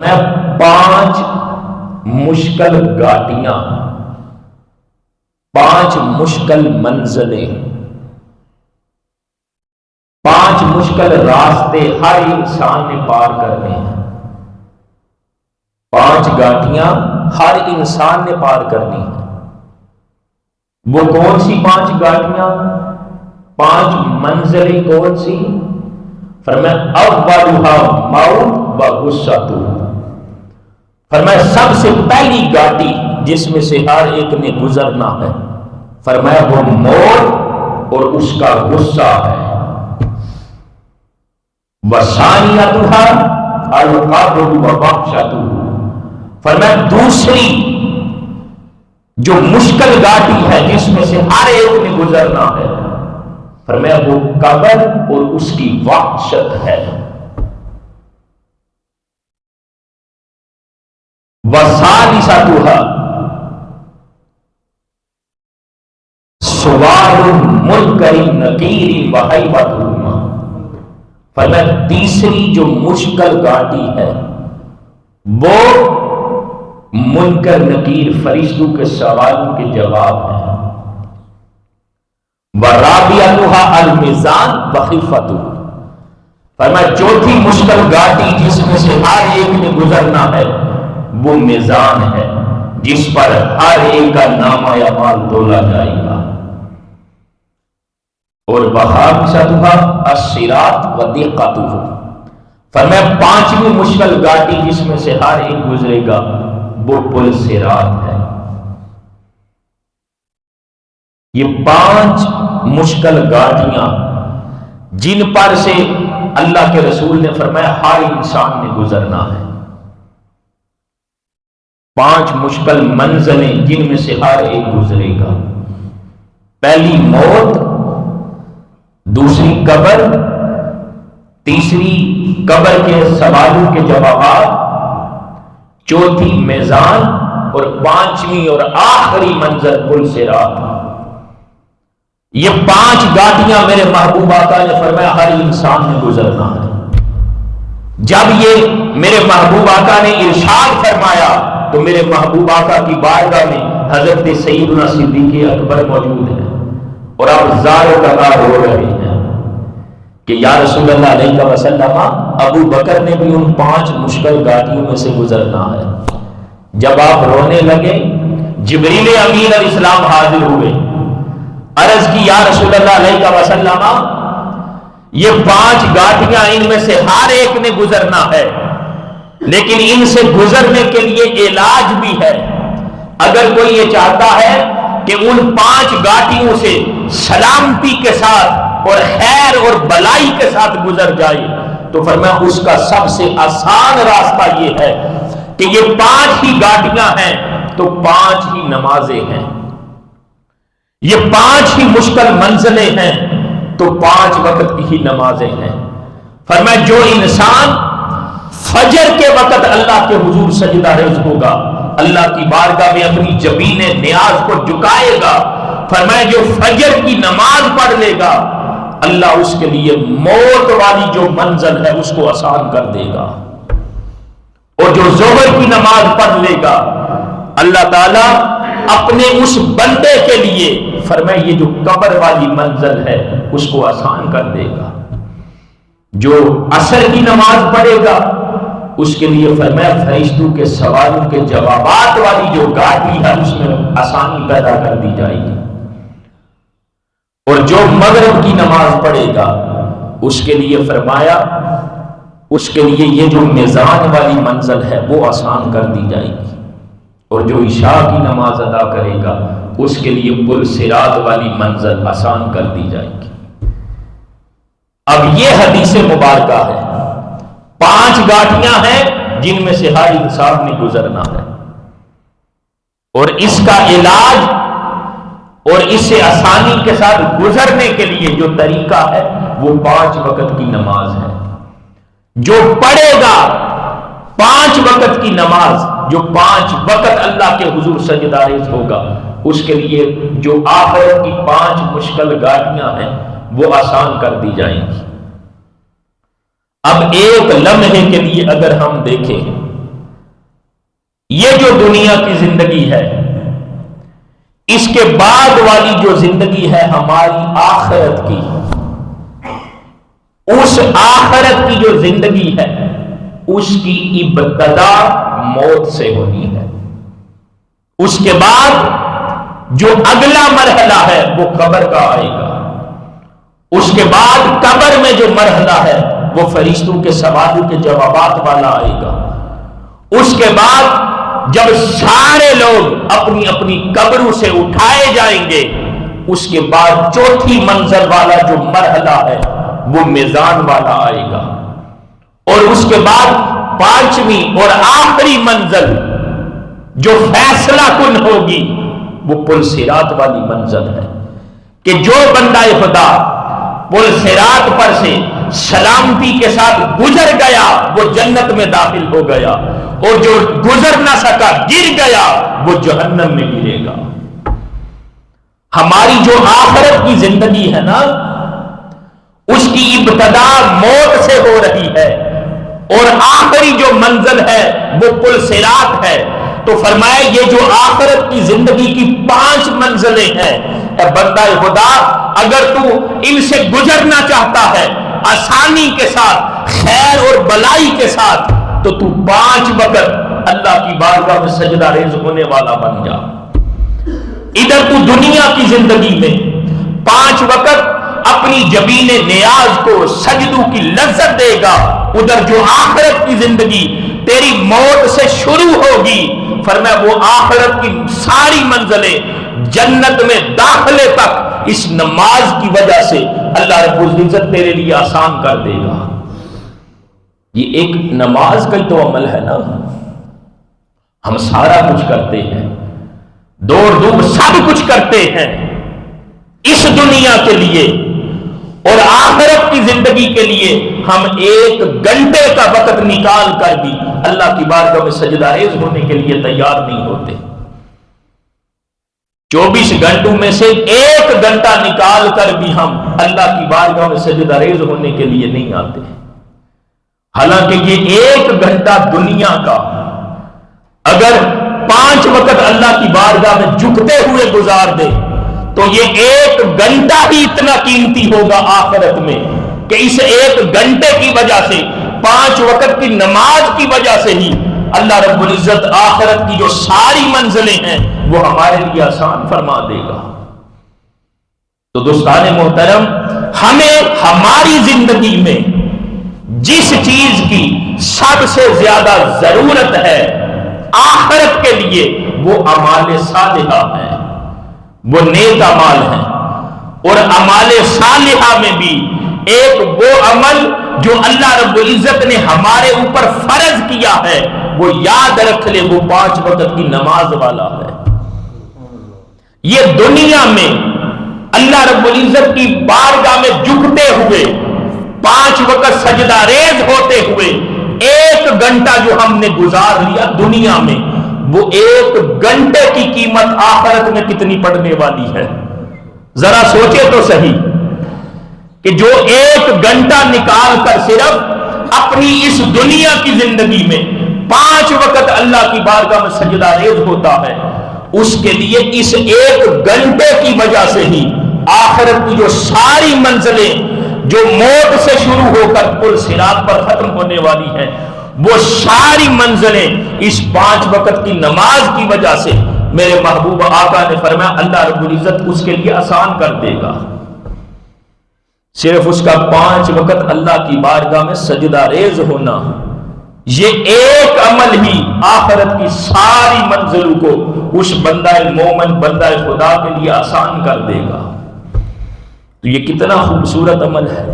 میں 5 مشکل گاٹیاں، 5 مشکل منزلیں، 5 مشکل راستے ہر انسان نے پار کرنے ہیں۔ 5 گاٹیاں ہر انسان نے پار کرنی ہیں۔ وہ کون سی 5 گاٹیاں، 5 منزلیں کون سی؟ فرمایا اولھا موت و غصۃ، فرمایا سب سے پہلی گاٹی جس میں سے ہر ایک نے گزرنا ہے، فرمایا وہ موت اور اس کا غصہ ہے۔ وثانیتھا القبر و وحشۃ، فرمایا دوسری جو مشکل گاٹی ہے جس میں سے ہر ایک نے گزرنا ہے، فرمایا وہ قبر اور اس کی وحشت ہے۔ وثالثتھا سؤال المنکر نکیر وہیبتہما، فرمایا تیسری جو مشکل گاٹی ہے وہ منکر نکیر فرشتوں کے سوالوں کے جواب ہیں۔ وَرَابِعَتُهَا الْمِيزَانُ وَخِفَّتُهُ، فرمایا چوتھی مشکل گاٹی جس میں سے ہر ایک نے گزرنا ہے وہ میزان ہے جس پر ہر ایک کا نامہ اعمال تولا جائے گا۔ اور وَخَامِسَتُهَا الصِّرَاطُ وَدِقَّتُهُ، فرمایا 5ویں مشکل گاٹی جس میں سے ہر ایک گزرے گا وہ پل صراط ہے۔ یہ 5 مشکل گاٹیاں جن پر سے اللہ کے رسول نے فرمایا ہر انسان نے گزرنا ہے۔ 5 مشکل منزلیں جن میں سے ہر ایک گزرے گا۔ پہلی موت، دوسری قبر، تیسری قبر کے سوالوں کے جوابات، چوتھی میزان، اور 5ویں اور آخری منزل پل صراط۔ یہ 5 گاٹیاں میرے محبوب آقا نے فرمایا ہر انسان نے گزرنا ہے۔ جب یہ میرے محبوب آقا نے ارشاد فرمایا تو میرے محبوب آقا کی بارگاہ میں حضرت سیدنا صدیق اکبر موجود ہیں اور اب زار و قطار ہو رہے ہیں کہ یا رسول اللہ علیہ وسلم ابو بکر نے بھی ان 5 مشکل گاٹیوں میں سے گزرنا ہے۔ جب آپ رونے لگے جبریل امین علیہ السلام حاضر ہوئے، عرض کی یا رسول اللہ علیہ وسلم یہ 5 گاٹیاں ان میں سے ہر ایک نے گزرنا ہے، لیکن ان سے گزرنے کے لیے علاج بھی ہے۔ اگر کوئی یہ چاہتا ہے کہ ان 5 گاٹیوں سے سلامتی کے ساتھ اور خیر اور بلائی کے ساتھ گزر جائے تو فرمایا اس کا سب سے آسان راستہ یہ ہے کہ یہ 5 ہی گاٹیاں ہیں تو 5 ہی نمازیں ہیں، یہ 5 ہی مشکل منزلیں ہیں تو 5 وقت کی ہی نمازیں ہیں۔ فرمایا جو انسان فجر کے وقت اللہ کے حضور سجدہ ریز ہوگا، اللہ کی بارگاہ میں اپنی جبین نیاز کو جھکائے گا، فرمایا جو فجر کی نماز پڑھ لے گا اللہ اس کے لیے موت والی جو منزل ہے اس کو آسان کر دے گا، اور جو ظہر کی نماز پڑھ لے گا اللہ تعالیٰ اپنے اس بندے کے لیے فرمایا یہ جو قبر والی منزل ہے اس کو آسان کر دے گا۔ جو عصر کی نماز پڑھے گا اس کے لیے فرمایا فرشتوں کے سوالوں کے جوابات والی جو گاٹی ہے اس میں آسانی پیدا کر دی جائے گی، اور جو مغرب کی نماز پڑھے گا اس کے لیے فرمایا اس کے لیے یہ جو میزان والی منزل ہے وہ آسان کر دی جائے گی، اور جو عشاء کی نماز ادا کرے گا اس کے لیے پل صراط والی منزل آسان کر دی جائے گی۔ اب یہ حدیث مبارکہ ہے، 5 گاٹیاں ہیں جن میں سے ہر انسان نے گزرنا ہے، اور اس کا علاج اور اس سے آسانی کے ساتھ گزرنے کے لیے جو طریقہ ہے وہ 5 وقت کی نماز ہے۔ جو پڑھے گا 5 وقت کی نماز، جو 5 وقت اللہ کے حضور سجدہ ریز ہوگا، اس کے لیے جو آخرت کی 5 مشکل گاٹیاں ہیں وہ آسان کر دی جائیں گی۔ اب ایک لمحے کے لیے اگر ہم دیکھیں یہ جو دنیا کی زندگی ہے، اس کے بعد والی جو زندگی ہے ہماری آخرت کی، اس آخرت کی جو زندگی ہے اس کی ابتدا موت سے ہونی ہے۔ اس کے بعد جو اگلا مرحلہ ہے وہ قبر کا آئے گا۔ اس کے بعد قبر میں جو مرحلہ ہے وہ فرشتوں کے سوالوں کے جوابات والا آئے گا۔ اس کے بعد جب سارے لوگ اپنی اپنی قبروں سے اٹھائے جائیں گے، اس کے بعد چوتھی منزل والا جو مرحلہ ہے وہ میزان والا آئے گا، اور اس کے بعد پانچویں اور آخری منزل جو فیصلہ کن ہوگی وہ پل صراط والی منزل ہے، کہ جو بندہ خدا پل صراط پر سے سلامتی کے ساتھ گزر گیا وہ جنت میں داخل ہو گیا، اور جو گزر نہ سکا گر گیا وہ جہنم میں گرے گا۔ ہماری جو آخرت کی زندگی ہے نا، اس کی ابتدا موت سے ہو رہی ہے، اور آخری جو منزل ہے وہ پل صراط ہے۔ تو فرمایا یہ جو آخرت کی زندگی کی 5 منزلیں ہیں، اے بندہ خدا اگر تو ان سے گزرنا چاہتا ہے آسانی کے ساتھ، خیر اور بلائی کے ساتھ، تو 5 وقت اللہ کی بارگاہ میں سجدہ ریز ہونے والا بن جا۔ ادھر تو دنیا کی زندگی میں 5 وقت اپنی جبین نیاز کو سجدوں کی لذت دے گا، ادھر جو آخرت کی زندگی تیری موت سے شروع ہوگی، فرمایا وہ آخرت کی ساری منزلیں جنت میں داخلے تک اس نماز کی وجہ سے اللہ رب العزت تیرے لیے آسان کر دے گا۔ یہ ایک نماز کا ہی تو عمل ہے نا۔ ہم سارا کچھ کرتے ہیں، دوڑ دھوپ سب کچھ کرتے ہیں اس دنیا کے لیے، اور آخرت کی زندگی کے لیے ہم 1 گھنٹے کا وقت نکال کر بھی اللہ کی بارگاہ میں سجدہ ریز ہونے کے لیے تیار نہیں ہوتے۔ 24 گھنٹوں میں سے 1 گھنٹہ نکال کر بھی ہم اللہ کی بارگاہ میں سجدہ ریز ہونے کے لیے نہیں آتے، حالانکہ یہ 1 گھنٹہ دنیا کا اگر 5 وقت اللہ کی بارگاہ میں جھکتے ہوئے گزار دے تو یہ 1 گھنٹہ ہی اتنا قیمتی ہوگا آخرت میں، کہ اس 1 گھنٹے کی وجہ سے 5 وقت کی نماز کی وجہ سے ہی اللہ رب العزت آخرت کی جو ساری منزلیں ہیں وہ ہمارے لیے آسان فرما دے گا۔ تو دوستان محترم، ہمیں ہماری زندگی میں جس چیز کی سب سے زیادہ ضرورت ہے آخرت کے لیے وہ اعمال صالحہ ہیں، وہ نیک اعمال ہیں، اور اعمال صالحہ میں بھی ایک وہ عمل جو اللہ رب العزت نے ہمارے اوپر فرض کیا ہے، وہ یاد رکھ لے، وہ 5 وقت کی نماز والا ہے۔ یہ دنیا میں اللہ رب العزت کی بارگاہ میں جھکتے ہوئے 5 وقت سجدہ ریز ہوتے ہوئے 1 گھنٹہ جو ہم نے گزار لیا دنیا میں، وہ 1 گھنٹے کی قیمت آخرت میں کتنی پڑنے والی ہے۔ ذرا سوچے تو صحیح کہ جو 1 گھنٹہ نکال کر صرف اپنی اس دنیا کی زندگی میں 5 وقت اللہ کی بارگاہ میں سجدہ ریز ہوتا ہے، اس کے لیے اس 1 گھنٹے کی وجہ سے ہی آخرت کی جو ساری منزلیں جو موت سے شروع ہو کر پل صراط پر ختم ہونے والی ہیں، وہ ساری منزلیں اس 5 وقت کی نماز کی وجہ سے میرے محبوب آقا نے فرمایا اللہ رب العزت اس کے لیے آسان کر دے گا۔ صرف اس کا 5 وقت اللہ کی بارگاہ میں سجدہ ریز ہونا، یہ ایک عمل ہی آخرت کی ساری منزلوں کو اس بندہ مومن بندہ خدا کے لیے آسان کر دے گا۔ تو یہ کتنا خوبصورت عمل ہے۔